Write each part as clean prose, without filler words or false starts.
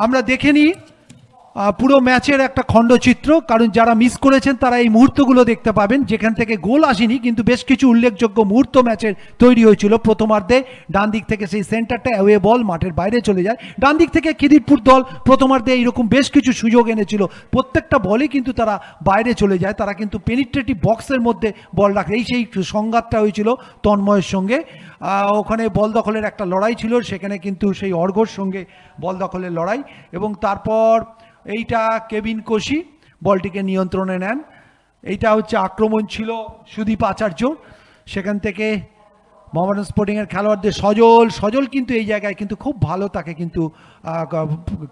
আমরা দেখে নিই পুরো ম্যাচের একটা খণ্ডচিত্র, কারণ যারা মিস করেছেন তারা এই মুহূর্তগুলো দেখতে পাবেন যেখান থেকে গোল আসেনি, কিন্তু বেশ কিছু উল্লেখযোগ্য মুহূর্ত ম্যাচের তৈরি হয়েছিল। প্রথমার্ধে ডান দিক থেকে সেই সেন্টারটা অ্যাওয়ে বল মাঠের বাইরে চলে যায়, ডান দিক থেকে খিদিরপুর দল প্রথমার্ধে এইরকম বেশ কিছু সুযোগ এনেছিল, প্রত্যেকটা বলে কিন্তু তারা বাইরে চলে যায়, তারা কিন্তু পেনিট্রেটিভ বক্সের মধ্যে বল রাখে। সেই সংঘাতটা হয়েছিল তন্ময়ের সঙ্গে, ওখানে বল দখলের একটা লড়াই ছিল, সেখানে কিন্তু সেই অর্ঘর সঙ্গে বল দখলের লড়াই, এবং তারপর এইটা কেভিন কোশি বলটিকে নিয়ন্ত্রণে নেন। এইটা হচ্ছে আক্রমণ ছিল সুদীপ আচার্য, সেখান থেকে মোহামেডান স্পোর্টিংয়ের খেলোয়াড়দের সজল কিন্তু এই জায়গায় কিন্তু খুব ভালো তাকে কিন্তু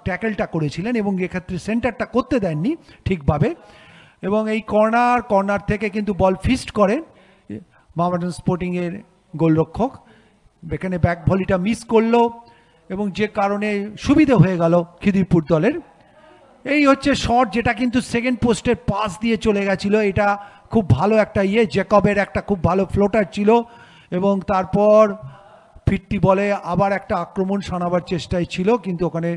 ট্যাকেলটা করেছিলেন, এবং এক্ষেত্রে সেন্টারটা করতে দেননি ঠিকভাবে, এবং এই কর্নার থেকে কিন্তু বল ফিস্ট করেন মোহামেডান স্পোর্টিংয়ের গোলরক্ষক, এখানে ব্যাক ভলিটা মিস করলো, এবং যে কারণে সুবিধে হয়ে গেল খিদিরপুর দলের। এই হচ্ছে শট, যেটা কিন্তু সেকেন্ড পোস্টের পাস দিয়ে চলে গেছিল, এটা খুব ভালো একটা জ্যাকবের একটা খুব ভালো ফ্লোটার ছিল, এবং তারপর ফিরতি বলে আবার একটা আক্রমণ শানাবার চেষ্টায় ছিল, কিন্তু ওখানে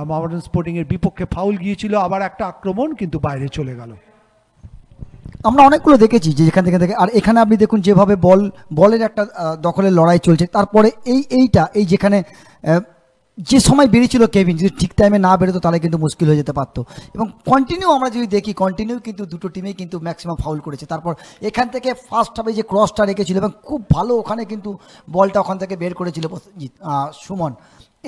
মোহামেডান স্পোর্টিংয়ের বিপক্ষে ফাউল গিয়েছিল, আবার একটা আক্রমণ কিন্তু বাইরে চলে গেল। আমরা অনেকগুলো দেখেছি যে এখান থেকে আর এখানে আপনি দেখুন যেভাবে বলের একটা দখলের লড়াই চলছে, তারপরে এই যেখানে যে সময় বেরিয়েছিল কেভিন, যদি ঠিক টাইমে না বেরোতো তাহলে কিন্তু মুশকিল হয়ে যেতে পারতো, এবং কন্টিনিউ আমরা যদি দেখি কিন্তু দুটো টিমেই কিন্তু ম্যাক্সিমাম ফাউল করেছে। তারপর এখান থেকে ফার্স্ট হাফে যে ক্রসটা রেখেছিল এবং খুব ভালো ওখানে কিন্তু বলটা ওখান থেকে বের করেছিল সুমন,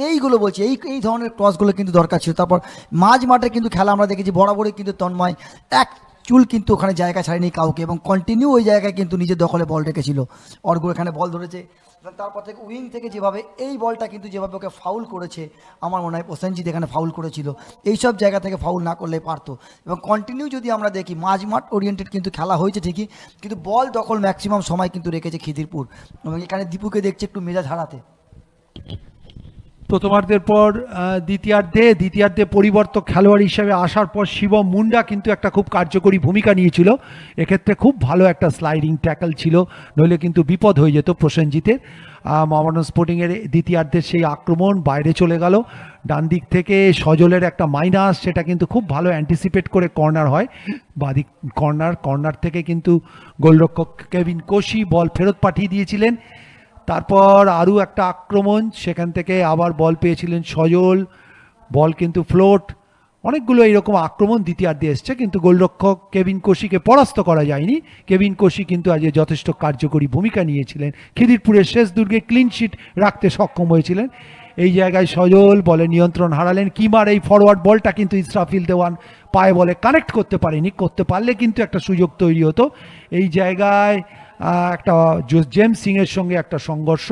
এইগুলো বলছি এই ধরনের ক্রসগুলো কিন্তু দরকার ছিল। তারপর মাঝ মাঠে কিন্তু খেলা আমরা দেখেছি বরাবরই কিন্তু তন্ময় এক চুল কিন্তু ওখানে জায়গা ছাড়েনি কাউকে, এবং কন্টিনিউ ওই জায়গায় কিন্তু নিজের দখলে বল রেখেছিল। অর্ঘ এখানে বল ধরেছে, তারপর থেকে উইং থেকে যেভাবে এই বলটা কিন্তু যেভাবে ওকে ফাউল করেছে, আমার মনে হয় প্রসেনজিৎ এখানে ফাউল করেছিল, এইসব জায়গা থেকে ফাউল না করলে পারতো। এবং কন্টিনিউ যদি আমরা দেখি মাঝমাঠ ওরিয়েন্টেড কিন্তু খেলা হয়েছে ঠিকই, কিন্তু বল দখল ম্যাক্সিমাম সময় কিন্তু রেখেছে খিদিরপুর, এবং এখানে দীপুকে দেখছে একটু মেজাজ হারাতে। প্রথমার্ধের পর দ্বিতীয়ার্ধে পরিবর্তক খেলোয়াড় হিসেবে আসার পর শিবম মুন্ডা কিন্তু একটা খুব কার্যকরী ভূমিকা নিয়েছিল, এক্ষেত্রে খুব ভালো একটা স্লাইডিং ট্যাকল ছিল, নইলে কিন্তু বিপদ হয়ে যেত প্রসেনজিতের। মোহামেডান স্পোর্টিংয়ের দ্বিতীয়ার্ধের সেই আক্রমণ বাইরে চলে গেল, ডান দিক থেকে সজলের একটা মাইনাস, সেটা কিন্তু খুব ভালো অ্যান্টিসিপেট করে কর্নার হয়, বাদিক কর্নার থেকে কিন্তু গোলরক্ষক কেভিন কোশি বল ফেরত পাঠিয়ে দিয়েছিলেন। তারপর আরও একটা আক্রমণ, সেখান থেকে আবার বল পেয়েছিলেন সজল, বল কিন্তু ফ্লোট, অনেকগুলো এইরকম আক্রমণ দ্বিতীয়ার্ধে এসছে, কিন্তু গোলরক্ষক কেভিন কোশিকে পরাস্ত করা যায়নি। কেভিন কোশি কিন্তু আজ যথেষ্ট কার্যকরী ভূমিকা নিয়েছিলেন, খিদিরপুরের শেষ দুর্গে ক্লিন শিট রাখতে সক্ষম হয়েছিলেন। এই জায়গায় সজল বলে নিয়ন্ত্রণ হারালেন, কিমার এই ফরওয়ার্ড বলটা কিন্তু ইসরাফিল দেওয়ান পায়ে বলে কানেক্ট করতে পারেনি, করতে পারলে কিন্তু একটা সুযোগ তৈরি হতো। এই জায়গায় একটা জেমস সিংয়ের সঙ্গে একটা সংঘর্ষ,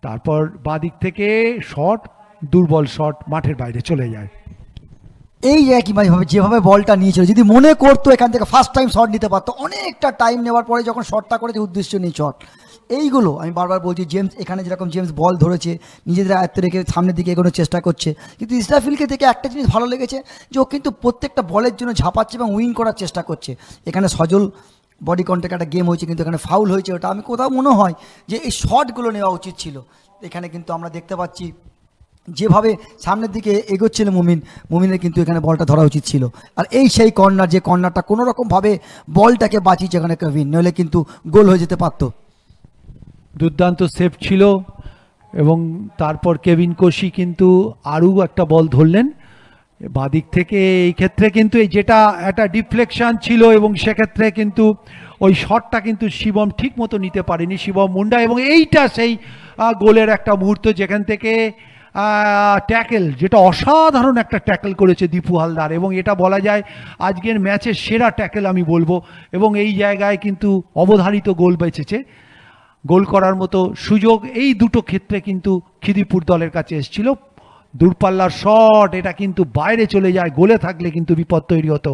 তারপর বাঁদিক থেকে শট, দুর্বল শট মাঠের বাইরে চলে যায়। এই একইভাবে যেভাবে বলটা নিয়েছিল, যদি মনে করতো এখান থেকে ফার্স্ট টাইম শট নিতে পারতো, অনেকটা টাইম নেওয়ার পরে যখন শটটা করেছে উদ্দেশ্য নেই শট, এইগুলো আমি বারবার বলছি। এখানে যেরকম জেমস বল ধরেছে, নিজেদের আয়ত্তে রেখে সামনের দিকে এগোনোর চেষ্টা করছে, কিন্তু ইসরাফিলকে থেকে একটা জিনিস ভালো লেগেছে যে ও কিন্তু প্রত্যেকটা বলের জন্য ঝাঁপাচ্ছে এবং উইন করার চেষ্টা করছে। এখানে সজল বডি কন্ট্যাক্ট একটা গেম হয়েছে, কিন্তু এখানে ফাউল হয়েছে, ওটা আমি কোথাও মনে হয় যে এই শটগুলো নেওয়া উচিত ছিল। এখানে কিন্তু আমরা দেখতে পাচ্ছি যেভাবে সামনের দিকে এগোচ্ছিল মুমিনের কিন্তু এখানে বলটা ধরা উচিত ছিল। আর এই সেই কর্নার, যে কর্নারটা কোনো রকমভাবে বলটাকে বাঁচিয়েছে এখানে কেভিন, নইলে কিন্তু গোল হয়ে যেতে পারতো। দুর্দান্ত সেভ ছিল, এবং তারপর কেভিন কোশি কিন্তু আরও একটা বল ধরলেন বাঁদিক থেকে। এই ক্ষেত্রে কিন্তু যেটা একটা ডিফ্লেকশন ছিল, এবং সেক্ষেত্রে কিন্তু ওই শটটা কিন্তু শিবম ঠিক মতো নিতে পারেনি, শিবম মুন্ডা, এবং এইটা সেই গোলের একটা মুহূর্ত যেখান থেকে ট্যাকেল, যেটা অসাধারণ একটা ট্যাকেল করেছে দীপু হালদার, এবং এটা বলা যায় আজকের ম্যাচের সেরা ট্যাকেল আমি বলবো, এবং এই জায়গায় কিন্তু অবধারিত গোল বেঁচেছে। গোল করার মতো সুযোগ এই দুটো ক্ষেত্রে কিন্তু খিদিরপুর দলের কাছে এসেছিল। দূরপাল্লার শট, এটা কিন্তু বাইরে চলে যায়, গোলে থাকলে কিন্তু বিপদ তৈরি হতো।